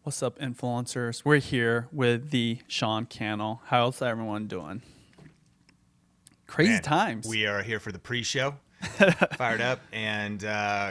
What's up, influencers? We're here with the Sean Cannell. How's everyone doing? Crazy Man, times. we are here for the pre-show. Fired up and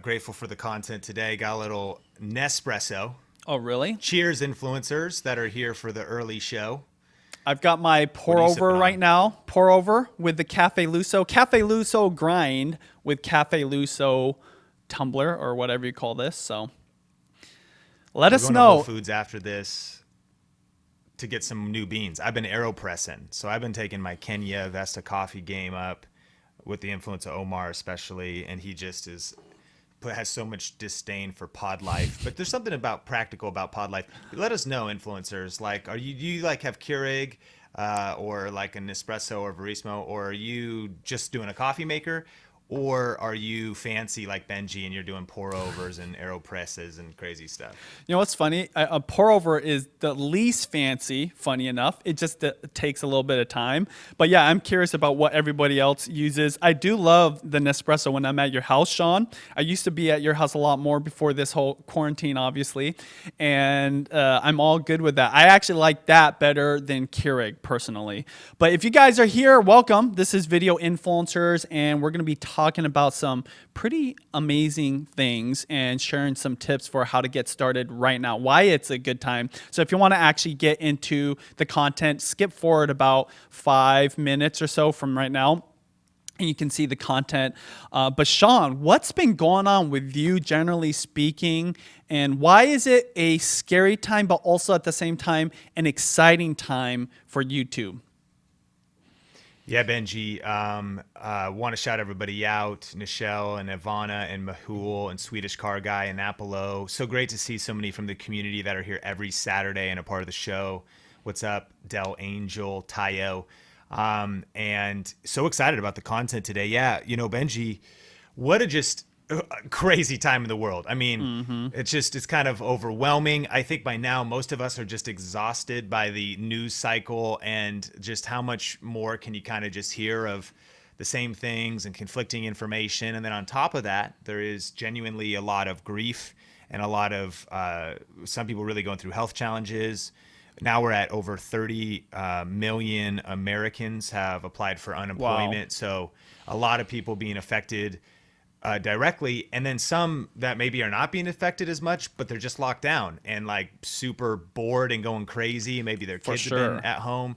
grateful for the content today. Got a little Nespresso. Oh, really? Cheers, influencers that are here for the early show. I've got my What pour are you over sipping right on? now. Pour over with the Cafe Luso. Cafe Luso grind with Cafe Luso tumbler or whatever you call this. So let We're us going to Whole know. Foods after this to get some new beans. I've been AeroPressing, so I've been taking my Kenya Vesta coffee game up with the influence of Omar especially, and he just has so much disdain for pod life. But there's something about practical about pod life. Let us know, influencers. Like, do you like have Keurig or like an espresso or Verismo, or are you just doing a coffee maker? Or are you fancy like Benji and you're doing pour overs and AeroPresses and crazy stuff? You know what's funny? A pour over is the least fancy, funny enough. It just takes a little bit of time. But yeah, I'm curious about what everybody else uses. I do love the Nespresso when I'm at your house, Sean. I used to be at your house a lot more before this whole quarantine, obviously. And I'm all good with that. I actually like that better than Keurig, personally. But if you guys are here, welcome. This is Video Influencers, and we're going to be talking about some pretty amazing things and sharing some tips for how to get started right now, why it's a good time. So if you want to actually get into the content, skip forward about 5 minutes or so from right now, and you can see the content. But Sean, what's been going on with you, generally speaking, and why is it a scary time, but also at the same time an exciting time for YouTube? Yeah, Benji. Want to shout everybody out, Nichelle and Ivana and Mahul and Swedish Car Guy and Apollo. So great to see so many from the community that are here every Saturday and a part of the show. What's up, Del Angel, Tayo? And so excited about the content today. Yeah, Benji, what a just crazy time in the world. I mean, it's kind of overwhelming. I think by now most of us are just exhausted by the news cycle and just how much more can you kind of just hear of the same things and conflicting information. And then on top of that, there is genuinely a lot of grief and a lot of some people really going through health challenges. Now we're at over 30 million Americans have applied for Wow. unemployment. So a lot of people being affected directly, and then some that maybe are not being affected as much, but they're just locked down and like super bored and going crazy. Maybe their For kids have been sure. at home.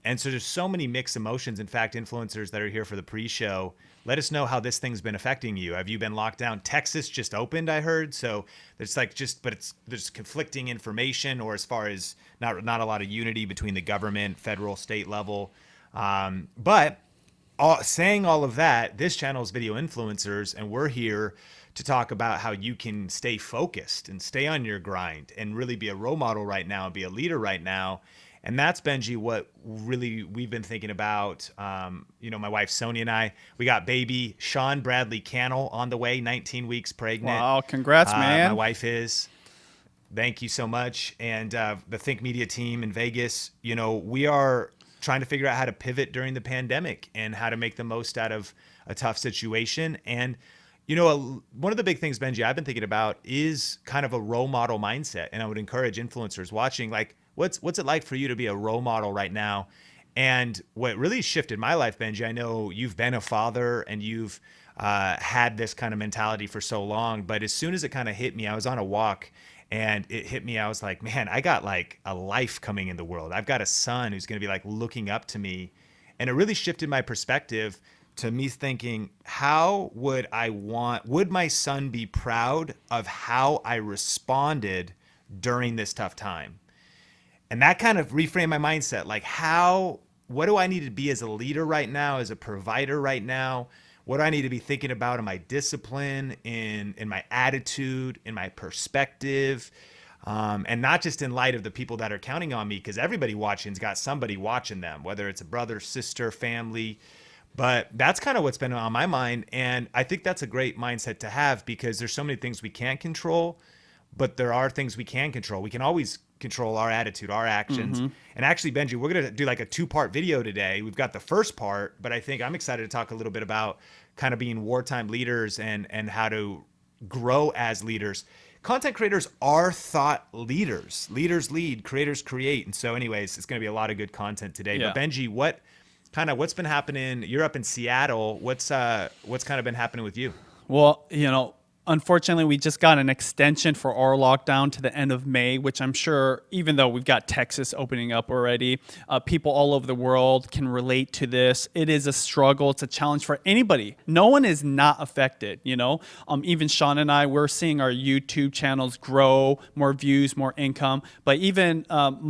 And so there's so many mixed emotions. In fact, influencers that are here for the pre-show, let us know how this thing's been affecting you. Have you been locked down? Texas just opened, I heard. So there's like there's conflicting information, or as far as not a lot of unity between the government, federal, state level. But saying all of that, this channel is Video Influencers, and we're here to talk about how you can stay focused and stay on your grind and really be a role model right now and be a leader right now. And that's, Benji, what really we've been thinking about. My wife Sonia and I, we got baby Sean Bradley Cannell on the way, 19 weeks pregnant. Wow. Congrats, My man. wife is. Thank you so much. And the Think Media team in Vegas, we are trying to figure out how to pivot during the pandemic and how to make the most out of a tough situation. And, one of the big things, Benji, I've been thinking about is kind of a role model mindset. And I would encourage influencers watching, like, what's it like for you to be a role model right now? And what really shifted my life, Benji, I know you've been a father and you've had this kind of mentality for so long, but as soon as it kind of hit me, I was on a walk and it hit me. I was like, man, I got like a life coming in the world. I've got a son who's going to be like looking up to me. And it really shifted my perspective to me thinking, would my son be proud of how I responded during this tough time? And that kind of reframed my mindset. Like, what do I need to be as a leader right now, as a provider right now? What do I need to be thinking about in my discipline, in my attitude, in my perspective? And not just in light of the people that are counting on me, because everybody watching's got somebody watching them, whether it's a brother, sister, family. But that's kind of what's been on my mind. And I think that's a great mindset to have because there's so many things we can't control, but there are things we can control. We can always control our attitude, our actions. And actually, Benji, we're going to do like a 2-part video today. We've got the first part, but I think I'm excited to talk a little bit about kind of being wartime leaders and how to grow as leaders. content creators are thought leaders. Leaders lead, creators create. And so anyways, it's going to be a lot of good content today. Yeah. But Benji, what's been happening? You're up in Seattle. What's kind of been happening with you? Well, unfortunately, we just got an extension for our lockdown to the end of May, which I'm sure, even though we've got Texas opening up already, people all over the world can relate to this. It is a struggle. It's a challenge for anybody. No one is not affected, Even Sean and I, we're seeing our YouTube channels grow, more views, more income. But even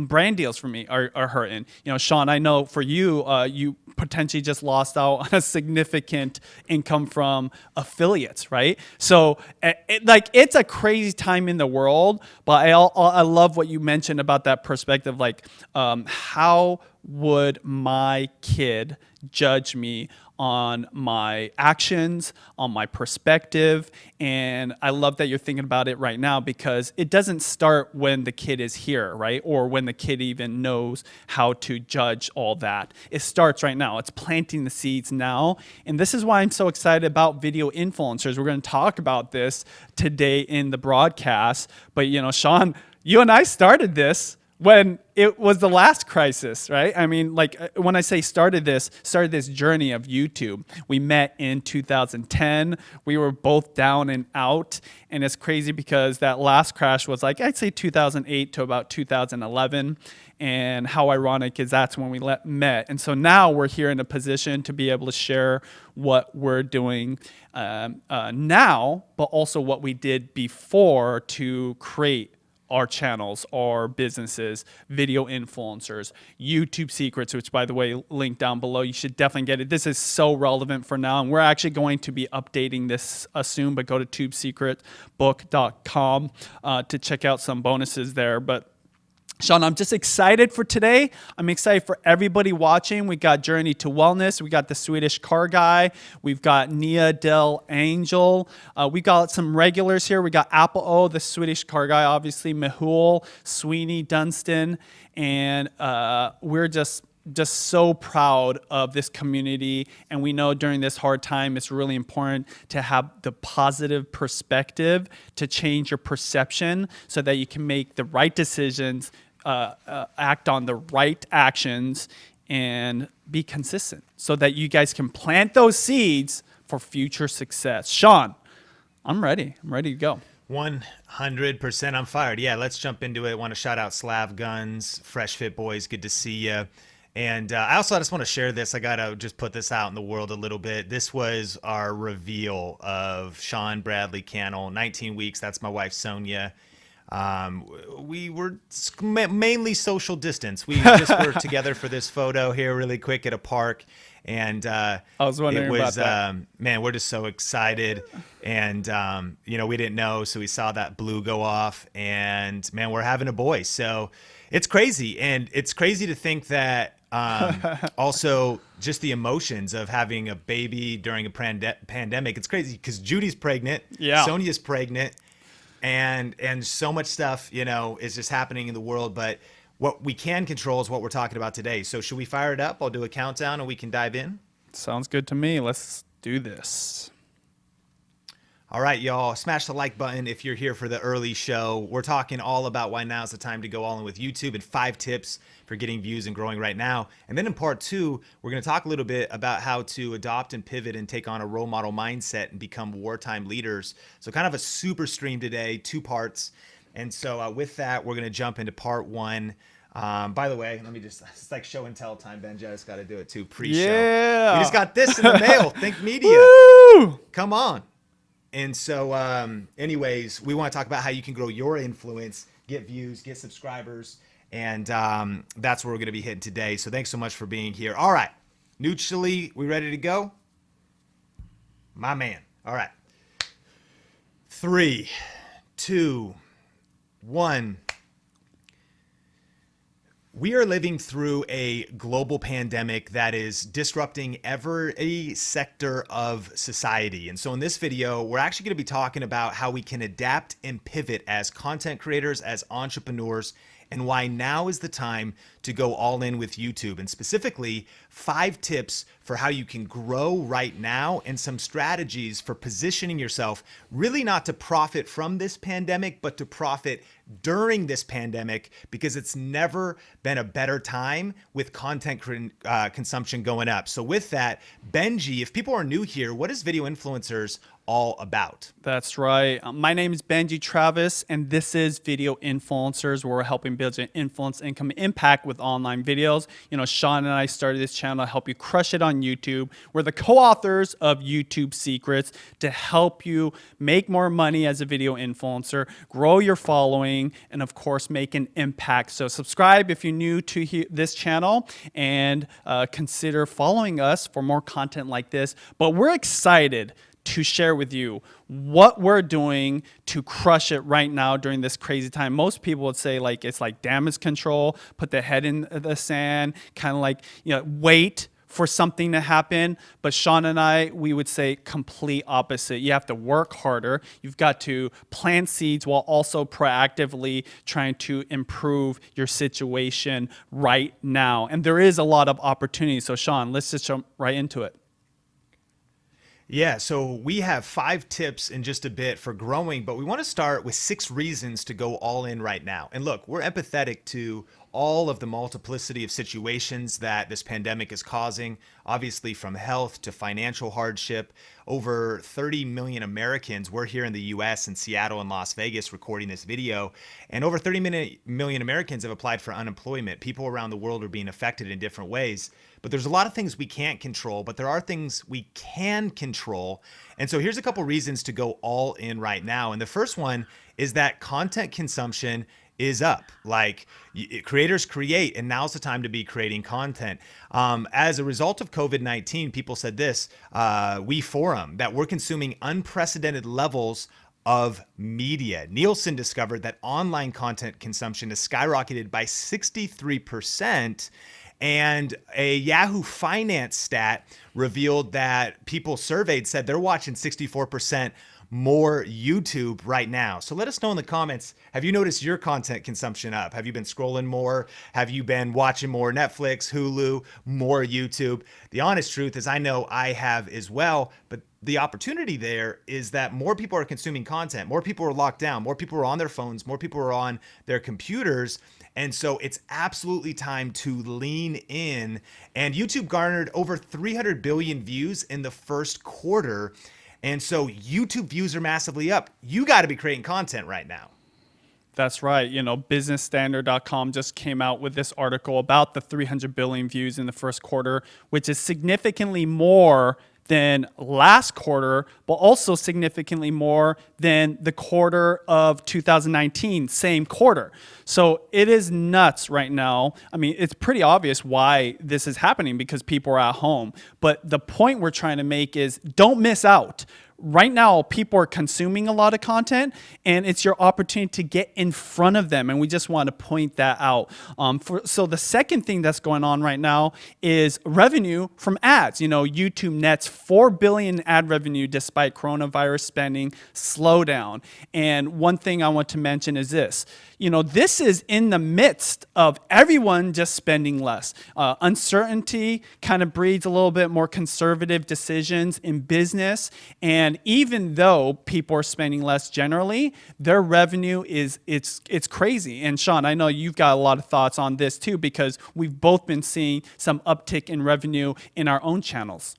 brand deals for me are hurting. Sean, I know for you, you potentially just lost out on a significant income from affiliates, right? So it's a crazy time in the world, but I love what you mentioned about that perspective. Like, how would my kid judge me on my actions, on my perspective? And I love that you're thinking about it right now, because it doesn't start when the kid is here, right? Or when the kid even knows how to judge all that. It starts right now. It's planting the seeds now. And this is why I'm so excited about video influencers. We're going to talk about this today in the broadcast. But, Sean, you and I started this when it was the last crisis, right? I mean, like, when I say started this journey of YouTube, we met in 2010. We were both down and out. And it's crazy because that last crash was like, I'd say 2008 to about 2011. And how ironic is that's when we met. And so now we're here in a position to be able to share what we're doing now, but also what we did before to create our channels, our businesses, video influencers, YouTube secrets, which, by the way, link down below. You should definitely get it. This is so relevant for now. And we're actually going to be updating this soon, but go to tubesecretbook.com to check out some bonuses there. But Sean, I'm just excited for today. I'm excited for everybody watching. We got Journey to Wellness. We got the Swedish car guy. We've got Nia Del Angel. We got some regulars here. We got Apple O, the Swedish car guy, obviously, Mehul, Sweeney, Dunstan. And we're just so proud of this community. And we know during this hard time, it's really important to have the positive perspective to change your perception so that you can make the right decisions, act on the right actions, and be consistent so that you guys can plant those seeds for future success. Sean, I'm ready. I'm ready to go. 100% I'm fired. Yeah, let's jump into it. I want to shout out Slav Guns, Fresh Fit Boys. Good to see you. And I just want to share this. I got to just put this out in the world a little bit. This was our reveal of Sean Bradley Cannell, 19 weeks. That's my wife, Sonia. We were mainly social distance. We just were together for this photo here really quick at a park. And I was wondering about that. Man, we're just so excited. And, we didn't know. So we saw that blue go off. And, man, we're having a boy. So it's crazy. And it's crazy to think that also just the emotions of having a baby during a pandemic. It's crazy because Judy's pregnant. Yeah. Sonia's pregnant. And so much stuff, is just happening in the world. But what we can control is what we're talking about today. So should we fire it up? I'll do a countdown and we can dive in. Sounds good to me. Let's do this. All right, y'all, smash the like button if you're here for the early show. We're talking all about why now's the time to go all in with YouTube and 5 tips for getting views and growing right now. And then in part 2, we're going to talk a little bit about how to adopt and pivot and take on a role model mindset and become wartime leaders. So kind of a super stream today, 2 parts. And so with that, we're going to jump into part 1. By the way, let me it's like show and tell time, Benji. I just got to do it too, pre-show. Yeah. We just got this in the mail. Think Media. Woo! Come on. And so anyways, we want to talk about how you can grow your influence, get views, get subscribers. And that's where we're going to be hitting today. So thanks so much for being here. All right. Neutrally, we ready to go? My man. All right. 3, 2, 1. We are living through a global pandemic that is disrupting every sector of society. And so in this video, we're actually going to be talking about how we can adapt and pivot as content creators, as entrepreneurs, and why now is the time to go all in with YouTube, and specifically 5 tips for how you can grow right now and some strategies for positioning yourself really not to profit from this pandemic, but to profit during this pandemic, because it's never been a better time with content consumption going up. So with that, Benji, if people are new here, what is Video Influencers all about? That's right. My name is Benji Travis, and this is Video Influencers, where we're helping build an influence, income, impact with online videos. You know, Sean and I started this channel to help you crush it on YouTube. We're the co-authors of YouTube Secrets to help you make more money as a video influencer, grow your following, and of course, make an impact. So subscribe if you're new to this channel, and consider following us for more content like this. But we're excited to share with you what we're doing to crush it right now during this crazy time. Most people would say like it's like damage control, put the head in the sand, kind of like, you know, wait for something to happen. But Sean and I, we would say complete opposite. You have to work harder. You've got to plant seeds while also proactively trying to improve your situation right now. And there is a lot of opportunity. So Sean, let's just jump right into it. Yeah, so we have 5 tips in just a bit for growing, but we want to start with 6 reasons to go all in right now. And look, we're empathetic to all of the multiplicity of situations that this pandemic is causing, obviously from health to financial hardship. Over 30 million Americans, we're here in the US in Seattle and Las Vegas recording this video, and over 30 million Americans have applied for unemployment. People around the world are being affected in different ways. But there's a lot of things we can't control, but there are things we can control. And so here's a couple reasons to go all in right now. And the first one is that content consumption is up. Like, creators create, and now's the time to be creating content. As a result of COVID-19, people said this, we forum, that we're consuming unprecedented levels of media. Nielsen discovered that online content consumption has skyrocketed by 63%. And a Yahoo Finance stat revealed that people surveyed said they're watching 64% more YouTube right now. So let us know in the comments, have you noticed your content consumption up? Have you been scrolling more? Have you been watching more Netflix, Hulu, more YouTube? The honest truth is I know I have as well, but the opportunity there is that more people are consuming content, more people are locked down, more people are on their phones, more people are on their computers. And so it's absolutely time to lean in. And YouTube garnered over 300 billion views in the first quarter. And so YouTube views are massively up. You got to be creating content right now. That's right. You know, businessstandard.com just came out with this article about the 300 billion views in the first quarter, which is significantly more than last quarter, but also significantly more than the quarter of 2019, same quarter. So it is nuts right now. I mean, it's pretty obvious why this is happening, because people are at home. But the point we're trying to make is don't miss out. Right now, people are consuming a lot of content, and it's your opportunity to get in front of them. And we just want to point that out. So the second thing that's going on right now is revenue from ads. You know, YouTube nets $4 billion ad revenue despite coronavirus spending slowdown. And one thing I want to mention is this. You know, this is in the midst of everyone just spending less. Uncertainty kind of breeds a little bit more conservative decisions in business. And even though people are spending less generally, their revenue it's crazy. And Sean, I know you've got a lot of thoughts on this too, because we've both been seeing some uptick in revenue in our own channels.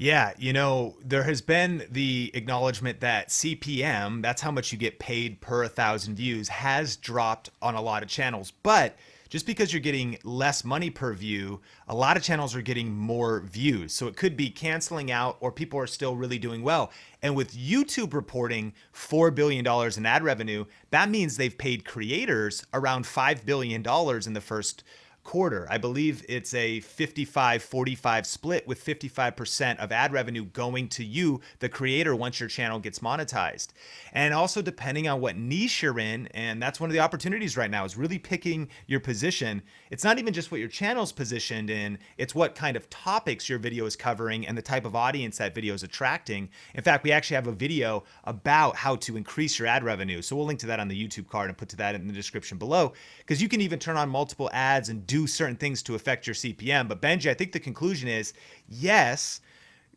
Yeah, you know, there has been the acknowledgement that CPM, that's how much you get paid per 1,000 views, has dropped on a lot of channels. But just because you're getting less money per view, a lot of channels are getting more views. So it could be canceling out, or people are still really doing well. And with YouTube reporting $4 billion in ad revenue, that means they've paid creators around $5 billion in the first quarter. I believe it's a 55-45 split, with 55% of ad revenue going to you, the creator, once your channel gets monetized. And also depending on what niche you're in, and that's one of the opportunities right now, is really picking your position. It's not even just what your channel's positioned in, it's what kind of topics your video is covering and the type of audience that video is attracting. In fact, we actually have a video about how to increase your ad revenue. So we'll link to that on the YouTube card and put to that in the description below, because you can even turn on multiple ads and do certain things to affect your CPM. But Benji, I think the conclusion is, yes,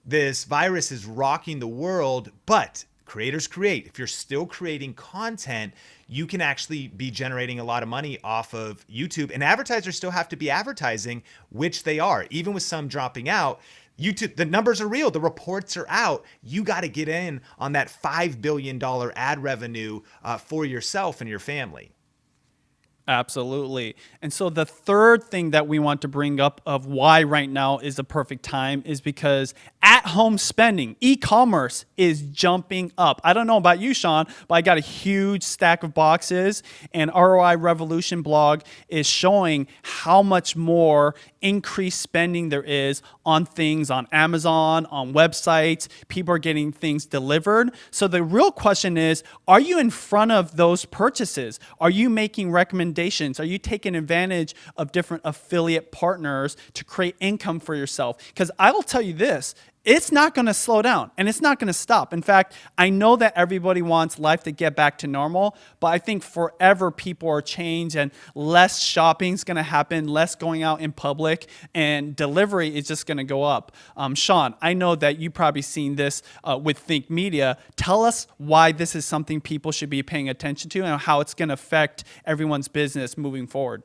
this virus is rocking the world, but creators create. If you're still creating content, you can actually be generating a lot of money off of YouTube, and advertisers still have to be advertising, which they are. Even with some dropping out, YouTube, the numbers are real. The reports are out. You got to get in on that $5 billion ad revenue for yourself and your family. Absolutely. And so the third thing that we want to bring up of why right now is the perfect time is because at-home spending, e-commerce is jumping up. I don't know about you, Sean, but I got a huge stack of boxes, and ROI Revolution blog is showing how much more increased spending there is on things on Amazon, on websites. People are getting things delivered. So the real question is, are you in front of those purchases? Are you making recommendations? Are you taking advantage of different affiliate partners to create income for yourself? Because I will tell you this, it's not going to slow down and it's not going to stop. In fact, I know that everybody wants life to get back to normal, but I think forever people are changed and less shopping is going to happen, less going out in public, and delivery is just going to go up. Sean, I know that you've probably seen this with Think Media. Tell us why this is something people should be paying attention to and how it's going to affect everyone's business moving forward.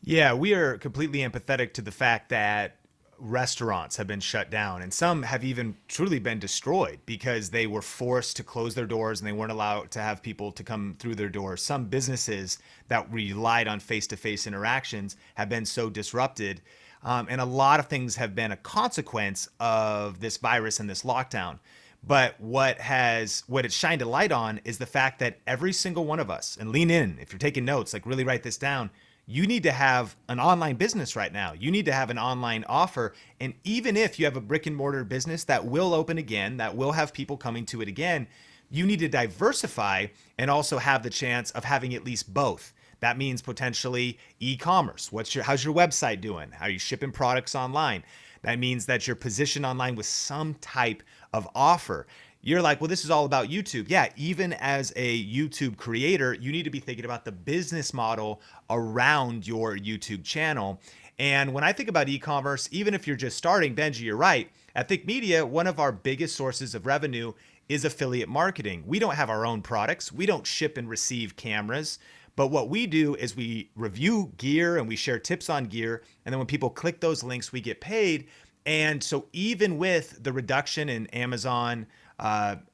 Yeah, we are completely empathetic to the fact that restaurants have been shut down, and some have even truly been destroyed because they were forced to close their doors and they weren't allowed to have people to come through their doors. Some businesses that relied on face-to-face interactions have been so disrupted, and a lot of things have been a consequence of this virus and this lockdown. But what it's shined a light on is the fact that every single one of us, and lean in if you're taking notes, like really write this down, you need to have an online business right now. You need to have an online offer. And even if you have a brick and mortar business that will open again, that will have people coming to it again, you need to diversify and also have the chance of having at least both. That means potentially e-commerce. How's your website doing? How are you shipping products online? That means that you're positioned online with some type of offer. You're like, well, this is all about YouTube. Yeah, even as a YouTube creator, you need to be thinking about the business model around your YouTube channel. And when I think about e-commerce, even if you're just starting, Benji, you're right. At Think Media, one of our biggest sources of revenue is affiliate marketing. We don't have our own products. We don't ship and receive cameras. But what we do is we review gear and we share tips on gear. And then when people click those links, we get paid. And so even with the reduction in Amazon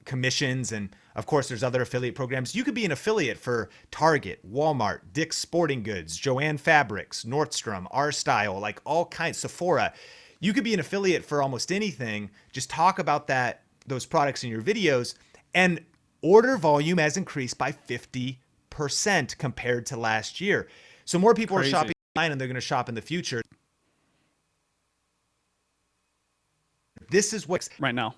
commissions, and of course there's other affiliate programs, you could be an affiliate for Target, Walmart, Dick's Sporting Goods, Joanne Fabrics, Nordstrom, R Style, like all kinds, Sephora. You could be an affiliate for almost anything. Just talk about those products in your videos, and order volume has increased by 50% compared to last year. So more people are shopping online, and they're going to shop in the future. This is what's right now.